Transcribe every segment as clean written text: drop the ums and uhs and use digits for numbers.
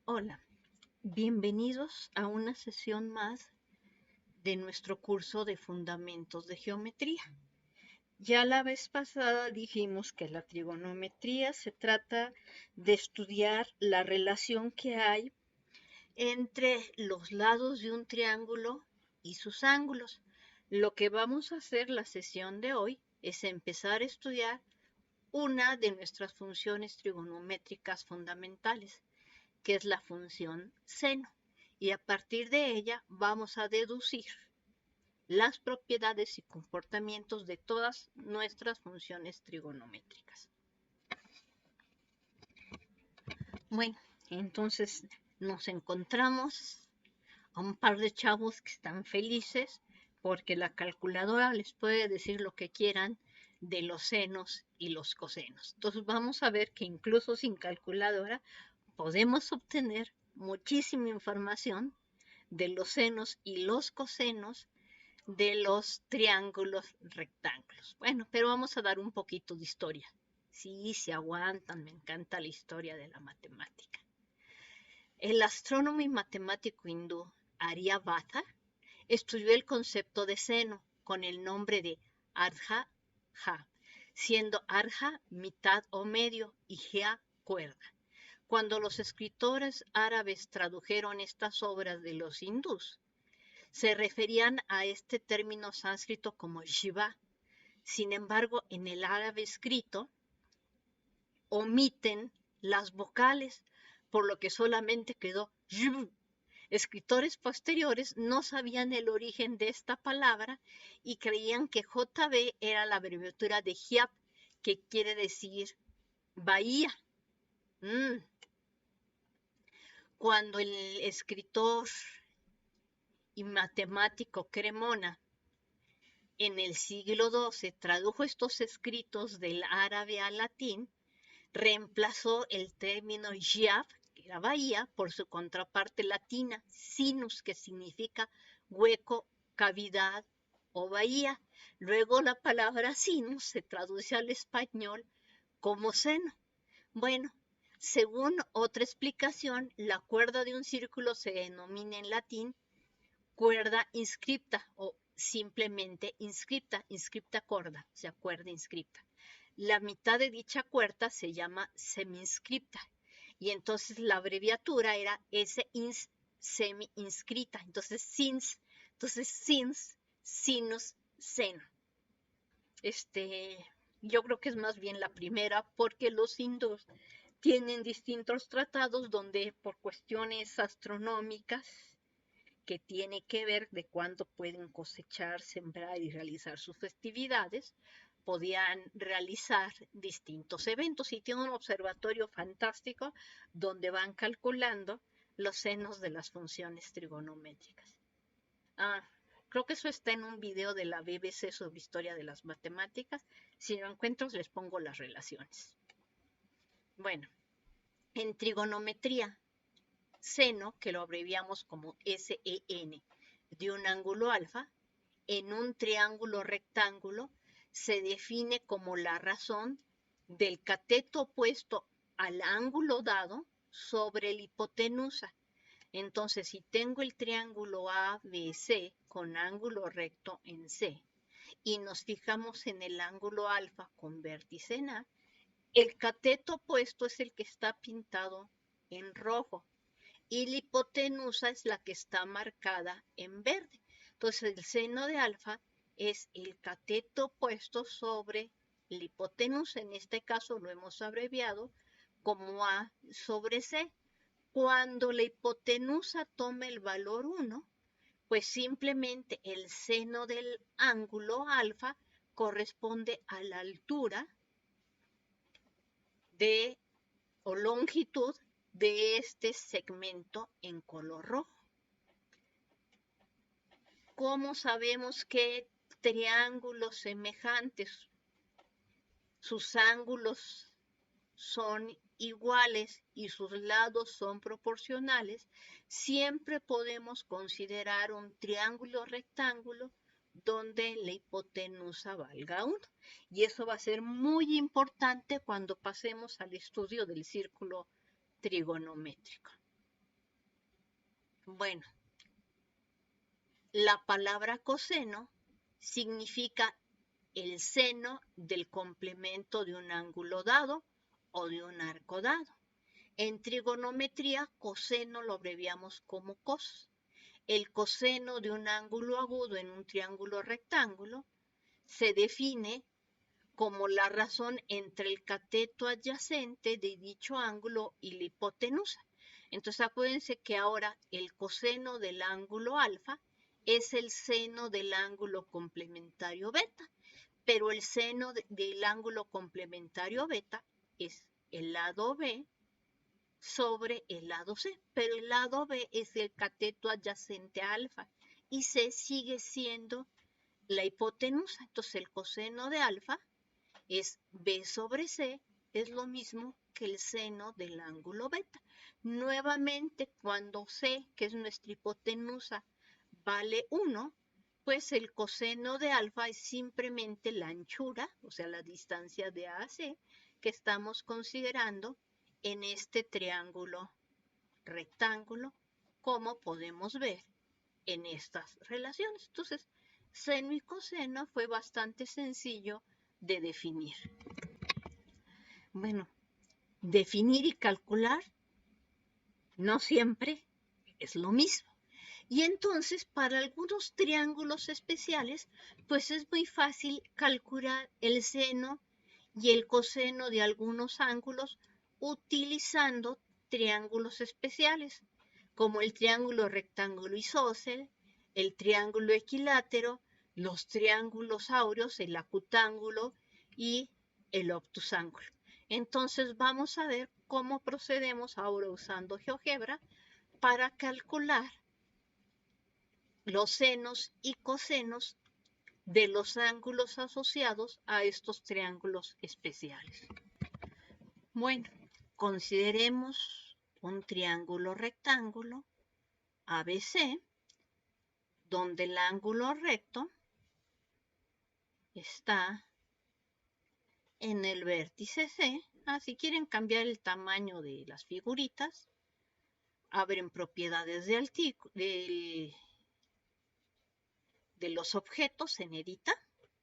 Hola, bienvenidos a una sesión más de nuestro curso de Fundamentos de Geometría. Ya la vez pasada dijimos que la trigonometría se trata de estudiar la relación que hay entre los lados de un triángulo y sus ángulos. Lo que vamos a hacer la sesión de hoy es empezar a estudiar una de nuestras funciones trigonométricas fundamentales, que es la función seno, y a partir de ella vamos a deducir las propiedades y comportamientos de todas nuestras funciones trigonométricas. Bueno, entonces nos encontramos a un par de chavos que están felices porque la calculadora les puede decir lo que quieran de los senos y los cosenos. Entonces vamos a ver que incluso sin calculadora podemos obtener muchísima información de los senos y los cosenos de los triángulos rectángulos. Bueno, pero vamos a dar un poquito de historia. Sí, se aguantan, me encanta la historia de la matemática. El astrónomo y matemático hindú Aryabhata estudió el concepto de seno con el nombre de Arja, siendo Arja mitad o medio y Jia cuerda. Cuando los escritores árabes tradujeron estas obras de los hindús, se referían a este término sánscrito como Shiva. Sin embargo, en el árabe escrito omiten las vocales, por lo que solamente quedó Shv. Escritores posteriores no sabían el origen de esta palabra y creían que JB era la abreviatura de Hiab, que quiere decir bahía. Cuando el escritor y matemático Cremona en el siglo XII tradujo estos escritos del árabe al latín, reemplazó el término Giab, que era bahía, por su contraparte latina, sinus, que significa hueco, cavidad o bahía. Luego la palabra sinus se traduce al español como seno. Bueno, según otra explicación, la cuerda de un círculo se denomina en latín cuerda inscripta o simplemente inscripta corda, o sea, cuerda inscripta. La mitad de dicha cuerda se llama semi-inscripta y entonces la abreviatura era S-ins semi-inscrita, entonces sins, sinus, seno. Yo creo que es más bien la primera porque los hindús tienen distintos tratados donde por cuestiones astronómicas que tiene que ver de cuándo pueden cosechar, sembrar y realizar sus festividades, podían realizar distintos eventos y tiene un observatorio fantástico donde van calculando los senos de las funciones trigonométricas. Ah, creo que eso está en un video de la BBC sobre historia de las matemáticas. Si lo encuentro, les pongo las relaciones. Bueno, en trigonometría, seno, que lo abreviamos como SEN, de un ángulo alfa, en un triángulo rectángulo, se define como la razón del cateto opuesto al ángulo dado sobre la hipotenusa. Entonces, si tengo el triángulo ABC con ángulo recto en C y nos fijamos en el ángulo alfa con vértice en A, el cateto opuesto es el que está pintado en rojo y la hipotenusa es la que está marcada en verde. Entonces el seno de alfa es el cateto puesto sobre la hipotenusa, en este caso lo hemos abreviado como A sobre C. Cuando la hipotenusa toma el valor 1, pues simplemente el seno del ángulo alfa corresponde a la altura de o longitud de este segmento en color rojo. ¿Cómo sabemos que triángulos semejantes, sus ángulos son iguales y sus lados son proporcionales? Siempre podemos considerar un triángulo rectángulo donde la hipotenusa valga 1. Y eso va a ser muy importante cuando pasemos al estudio del círculo trigonométrico. Bueno, la palabra coseno significa el seno del complemento de un ángulo dado o de un arco dado. En trigonometría, coseno lo abreviamos como cos. El coseno de un ángulo agudo en un triángulo rectángulo se define como la razón entre el cateto adyacente de dicho ángulo y la hipotenusa. Entonces acuérdense que ahora el coseno del ángulo alfa es el seno del ángulo complementario beta, pero el seno del ángulo complementario beta es el lado B sobre el lado C, pero el lado B es el cateto adyacente a alfa y C sigue siendo la hipotenusa. Entonces el coseno de alfa es B sobre C, es lo mismo que el seno del ángulo beta. Nuevamente, cuando C, que es nuestra hipotenusa, vale 1, pues el coseno de alfa es simplemente la anchura, o sea, la distancia de A a C, que estamos considerando en este triángulo rectángulo, como podemos ver en estas relaciones. Entonces, seno y coseno fue bastante sencillo de definir. Bueno, definir y calcular no siempre es lo mismo. Y entonces, para algunos triángulos especiales, pues es muy fácil calcular el seno y el coseno de algunos ángulos utilizando triángulos especiales, como el triángulo rectángulo isósceles, el triángulo equilátero, los triángulos áureos, el acutángulo y el obtusángulo. Entonces vamos a ver cómo procedemos ahora usando GeoGebra para calcular los senos y cosenos de los ángulos asociados a estos triángulos especiales. Bueno, consideremos un triángulo rectángulo ABC, donde el ángulo recto está en el vértice C. Si quieren cambiar el tamaño de las figuritas, abren propiedades de los objetos en Edita.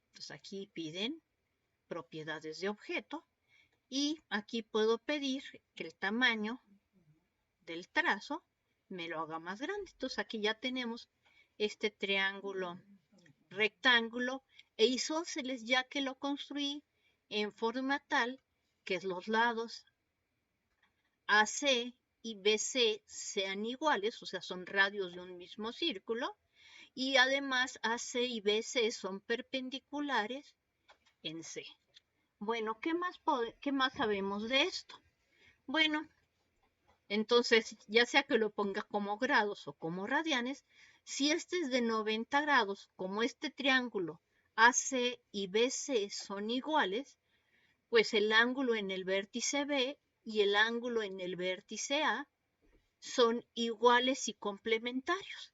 Entonces aquí piden propiedades de objeto y aquí puedo pedir que el tamaño del trazo me lo haga más grande. Entonces aquí ya tenemos este triángulo rectángulo e isósceles, ya que lo construí en forma tal que los lados AC y BC sean iguales, o sea, son radios de un mismo círculo, y además AC y BC son perpendiculares en C. Bueno, ¿qué más sabemos de esto? Bueno, entonces, ya sea que lo ponga como grados o como radianes, si este es de 90 grados, como este triángulo AC y BC son iguales, pues el ángulo en el vértice B y el ángulo en el vértice A son iguales y complementarios.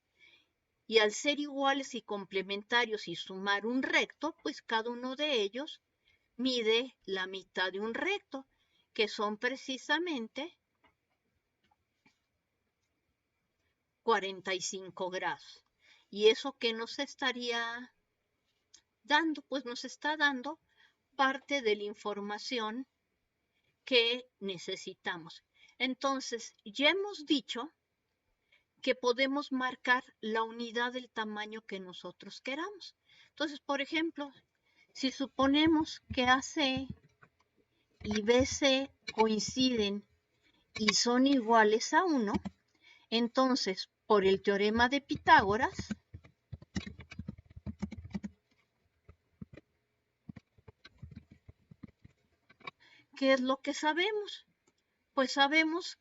Y al ser iguales y complementarios y sumar un recto, pues cada uno de ellos mide la mitad de un recto, que son precisamente 45 grados. ¿Y eso qué nos estaría dando? Pues nos está dando parte de la información que necesitamos. Entonces, ya hemos dicho que podemos marcar la unidad del tamaño que nosotros queramos. Entonces, por ejemplo, si suponemos que AC y BC coinciden y son iguales a 1, entonces, por el teorema de Pitágoras, ¿qué es lo que sabemos? Pues sabemos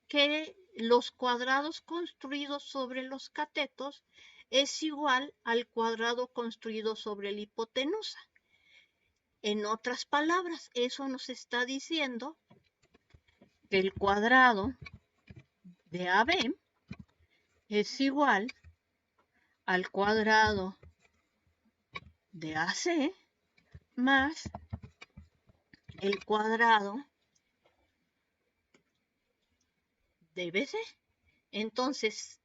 que los cuadrados construidos sobre los catetos es igual al cuadrado construido sobre la hipotenusa. En otras palabras, eso nos está diciendo que el cuadrado de AB es igual al cuadrado de AC más el cuadrado de BC. Entonces,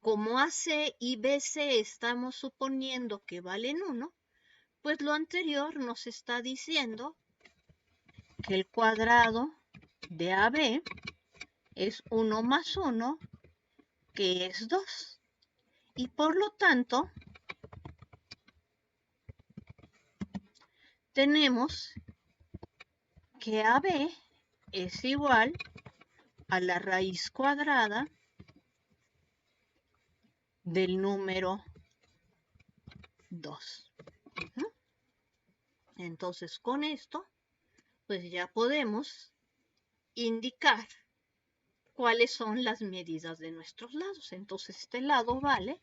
Como AC y BC estamos suponiendo que valen 1, pues lo anterior nos está diciendo que el cuadrado de AB es 1 más 1, que es 2. Y por lo tanto, tenemos que AB es igual a la raíz cuadrada del número 2. Entonces, con esto, pues ya podemos indicar cuáles son las medidas de nuestros lados. Entonces, este lado vale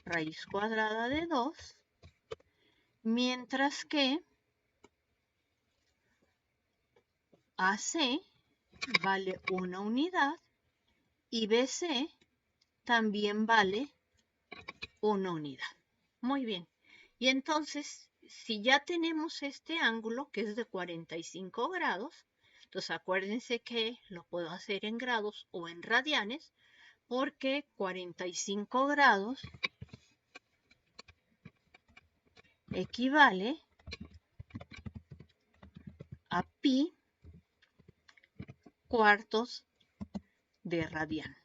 raíz cuadrada de 2, mientras que AC vale 1 unidad y BC también vale 1 unidad. Muy bien. Y entonces, si ya tenemos este ángulo, que es de 45 grados, entonces acuérdense que lo puedo hacer en grados o en radianes, porque 45 grados equivale a pi cuartos de radián.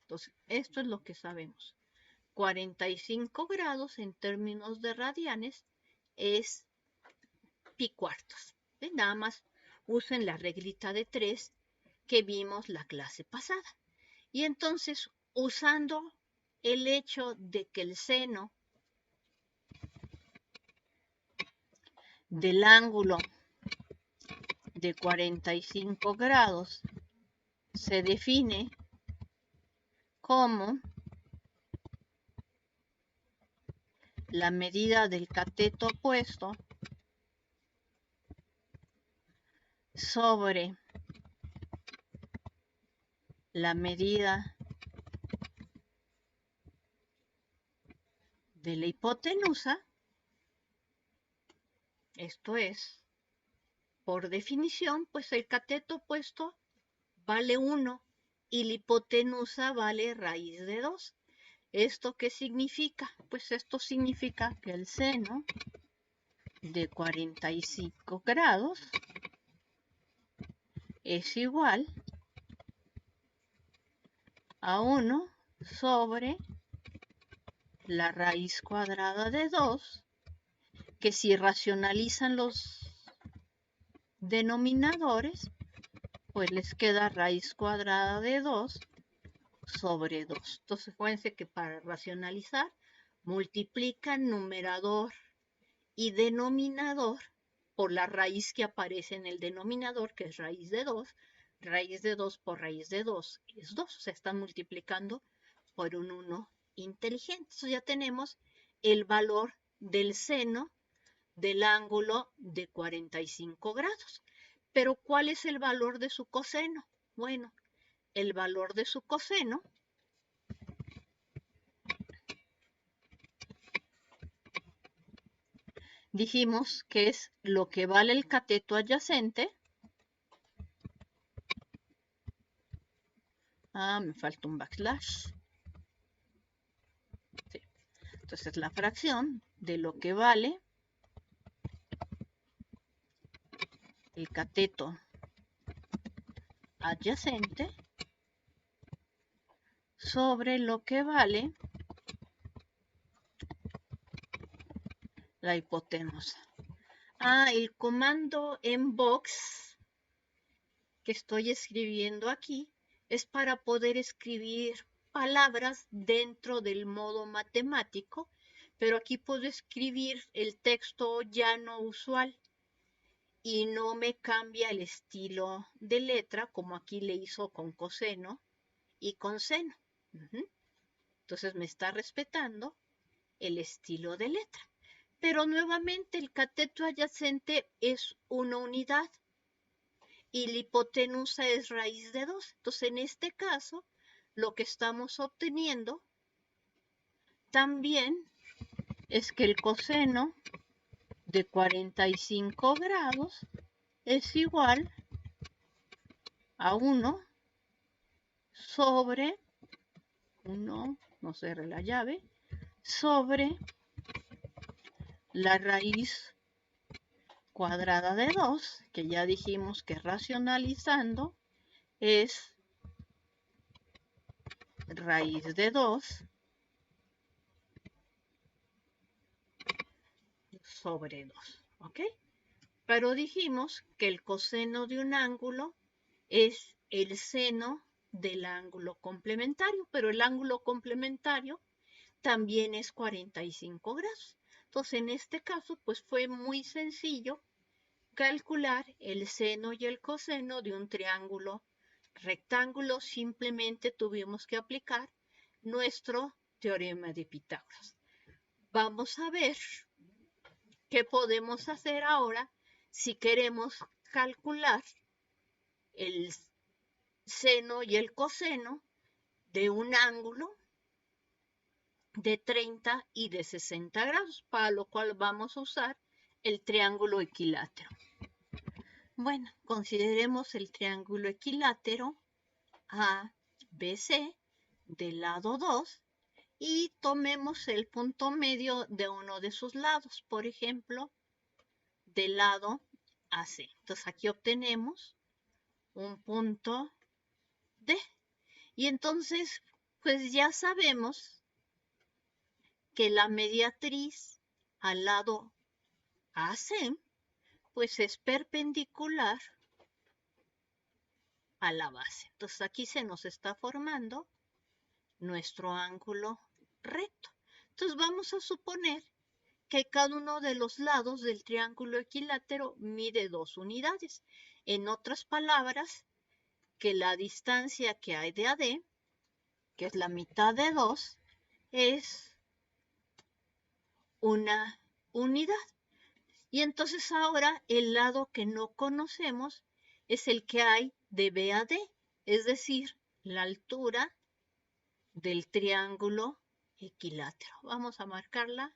Entonces, esto es lo que sabemos. 45 grados en términos de radianes es pi cuartos. Nada más usen la reglita de 3 que vimos la clase pasada. Y entonces, usando el hecho de que el seno del ángulo de 45 grados se define como la medida del cateto opuesto sobre la medida de la hipotenusa. Esto es, por definición, pues el cateto opuesto vale 1 y la hipotenusa vale raíz de 2. ¿Esto qué significa? Pues esto significa que el seno de 45 grados es igual a 1 sobre la raíz cuadrada de 2, que si racionalizan los denominadores, pues les queda raíz cuadrada de 2 sobre 2. Entonces, fíjense que para racionalizar, multiplican numerador y denominador por la raíz que aparece en el denominador, que es raíz de 2. Raíz de 2 por raíz de 2 es 2. O sea, están multiplicando por un 1 inteligente. Entonces ya tenemos el valor del seno del ángulo de 45 grados. Pero ¿cuál es el valor de su coseno? Bueno, el valor de su coseno dijimos que es lo que vale el cateto adyacente. Me falta un backslash. Sí. Entonces la fracción de lo que vale el cateto adyacente sobre lo que vale la hipotenusa. El comando en box que estoy escribiendo aquí es para poder escribir palabras dentro del modo matemático, pero aquí puedo escribir el texto llano usual y no me cambia el estilo de letra como aquí le hizo con coseno y con seno. Entonces me está respetando el estilo de letra. Pero nuevamente el cateto adyacente es una unidad y la hipotenusa es raíz de 2. Entonces en este caso lo que estamos obteniendo también es que el coseno de 45 grados es igual a 1 sobre 1, no cerré la llave, sobre la raíz cuadrada de 2, que ya dijimos que racionalizando es raíz de 2 sobre 2, ¿ok? Pero dijimos que el coseno de un ángulo es el seno del ángulo complementario, pero el ángulo complementario también es 45 grados. Entonces, en este caso, pues fue muy sencillo calcular el seno y el coseno de un triángulo rectángulo. Simplemente tuvimos que aplicar nuestro teorema de Pitágoras. Vamos a ver qué podemos hacer ahora si queremos calcular el seno y el coseno de un ángulo de 30 y de 60 grados, para lo cual vamos a usar el triángulo equilátero. Bueno, consideremos el triángulo equilátero ABC del lado 2 y tomemos el punto medio de uno de sus lados, por ejemplo, del lado AC. Entonces aquí obtenemos un punto D. Y entonces, pues ya sabemos que la mediatriz al lado AC, pues es perpendicular a la base. Entonces aquí se nos está formando nuestro ángulo recto. Entonces vamos a suponer que cada uno de los lados del triángulo equilátero mide 2 unidades. En otras palabras, que la distancia que hay de AD, que es la mitad de 2, es una unidad. Y entonces ahora el lado que no conocemos es el que hay de B a D, es decir, la altura del triángulo equilátero. Vamos a marcarla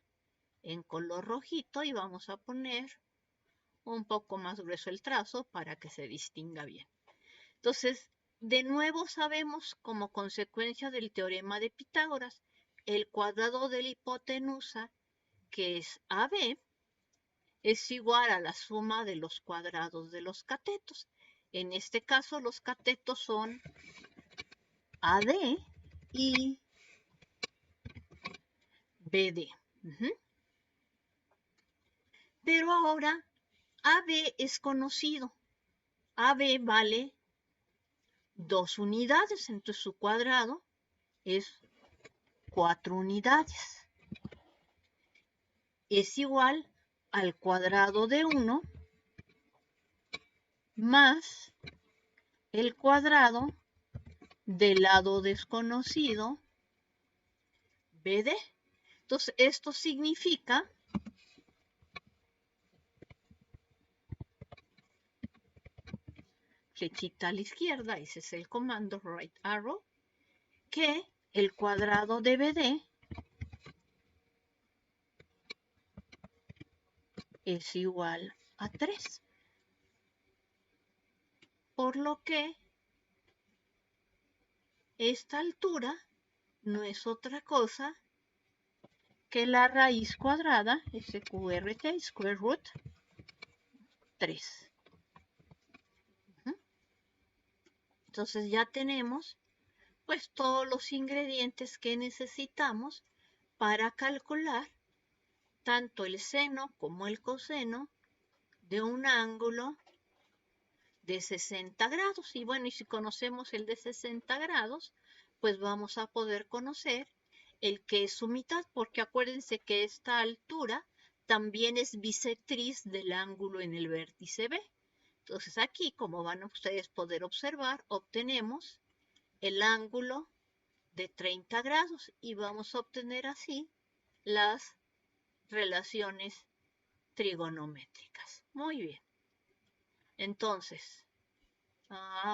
en color rojito y vamos a poner un poco más grueso el trazo para que se distinga bien. Entonces, de nuevo sabemos como consecuencia del teorema de Pitágoras, el cuadrado de la hipotenusa, que es AB, es igual a la suma de los cuadrados de los catetos. En este caso, los catetos son AD y BD. Pero ahora AB es conocido. AB vale 2 unidades, entonces su cuadrado es 4 unidades. Es igual al cuadrado de 1 más el cuadrado del lado desconocido BD. Entonces, esto significa flechita a la izquierda, ese es el comando right arrow, que el cuadrado de BD es igual a 3. Por lo que esta altura no es otra cosa que la raíz cuadrada, SQRT, square root, 3. Entonces ya tenemos pues todos los ingredientes que necesitamos para calcular tanto el seno como el coseno de un ángulo de 60 grados. Y bueno, y si conocemos el de 60 grados, pues vamos a poder conocer el que es su mitad, porque acuérdense que esta altura también es bisectriz del ángulo en el vértice B. Entonces aquí, como van a ustedes poder observar, obtenemos el ángulo de 30 grados y vamos a obtener así las relaciones trigonométricas. Muy bien. Entonces,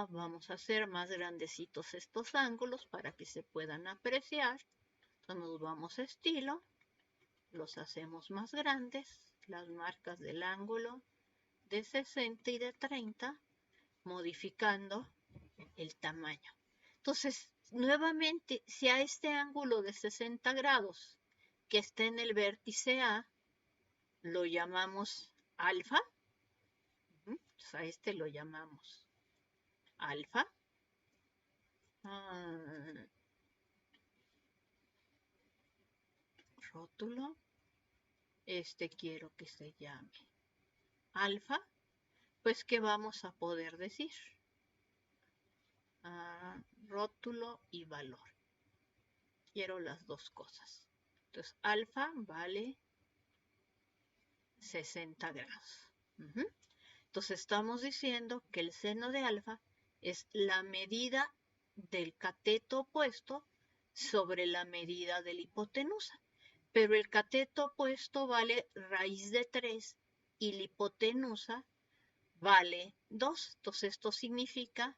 vamos a hacer más grandecitos estos ángulos para que se puedan apreciar. Entonces nos vamos a estilo, los hacemos más grandes, las marcas del ángulo de 60 y de 30, modificando el tamaño. Entonces, nuevamente, si a este ángulo de 60 grados que está en el vértice A, lo llamamos alfa, entonces a este lo llamamos alfa. Rótulo, este quiero que se llame alfa, pues ¿qué vamos a poder decir? Rótulo y valor. Quiero las dos cosas. Entonces, alfa vale 60 grados. Entonces, estamos diciendo que el seno de alfa es la medida del cateto opuesto sobre la medida de la hipotenusa. Pero el cateto opuesto vale raíz de 3 y la hipotenusa vale 2. Entonces, esto significa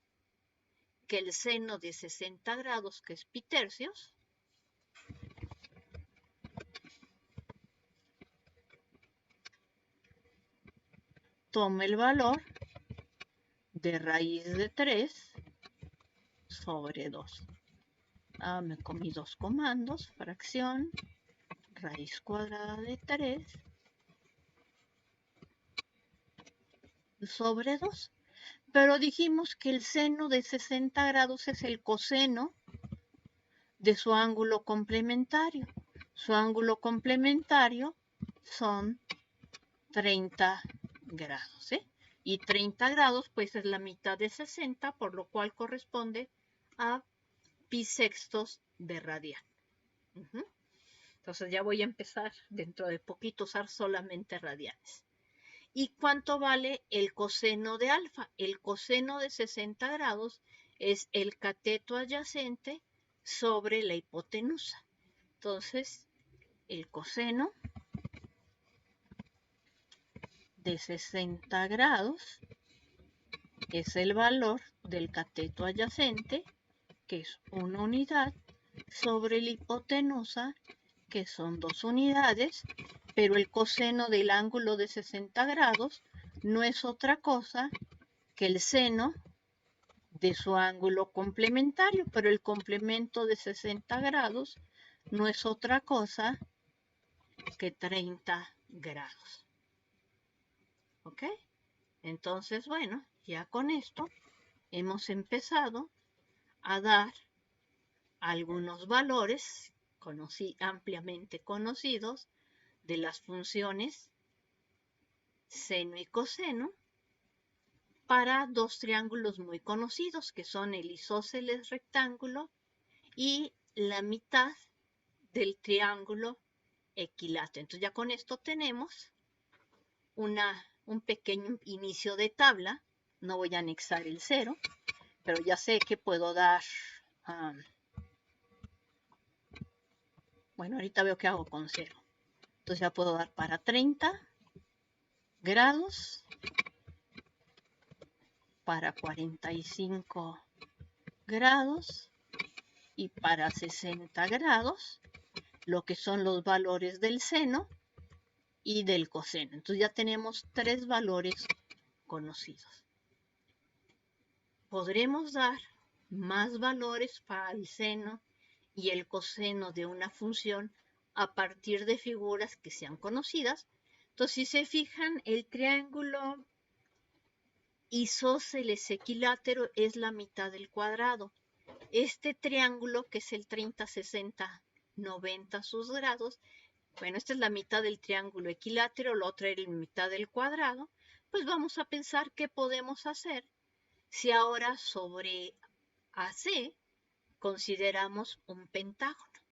que el seno de 60 grados, que es pi tercios, toma el valor de raíz de 3 sobre 2. Me comí dos comandos, fracción, raíz cuadrada de 3 sobre 2. Pero dijimos que el seno de 60 grados es el coseno de su ángulo complementario. Su ángulo complementario son 30 grados, ¿eh? Y 30 grados pues es la mitad de 60, por lo cual corresponde a pi sextos de radian. Entonces ya voy a empezar dentro de poquito a usar solamente radianes. ¿Y cuánto vale el coseno de alfa? El coseno de 60 grados es el cateto adyacente sobre la hipotenusa. Entonces, el coseno de 60 grados es el valor del cateto adyacente, que es una unidad, sobre la hipotenusa, que son 2 unidades, pero el coseno del ángulo de 60 grados no es otra cosa que el seno de su ángulo complementario, pero el complemento de 60 grados no es otra cosa que 30 grados. ¿Ok? Entonces, bueno, ya con esto hemos empezado a dar algunos valores ampliamente conocidos de las funciones seno y coseno para dos triángulos muy conocidos, que son el isósceles rectángulo y la mitad del triángulo equilátero. Entonces ya con esto tenemos un pequeño inicio de tabla. No voy a anexar el 0, pero ya sé que puedo dar... bueno, ahorita veo qué hago con 0. Entonces ya puedo dar para 30 grados, para 45 grados y para 60 grados, lo que son los valores del seno y del coseno. Entonces ya tenemos 3 valores conocidos. Podremos dar más valores para el seno y el coseno de una función a partir de figuras que sean conocidas. Entonces, si se fijan, el triángulo isósceles equilátero es la mitad del cuadrado. Este triángulo, que es el 30, 60, 90 sus grados, bueno, esta es la mitad del triángulo equilátero, la otra es la mitad del cuadrado, pues vamos a pensar qué podemos hacer si ahora sobre AC consideramos un pentágono.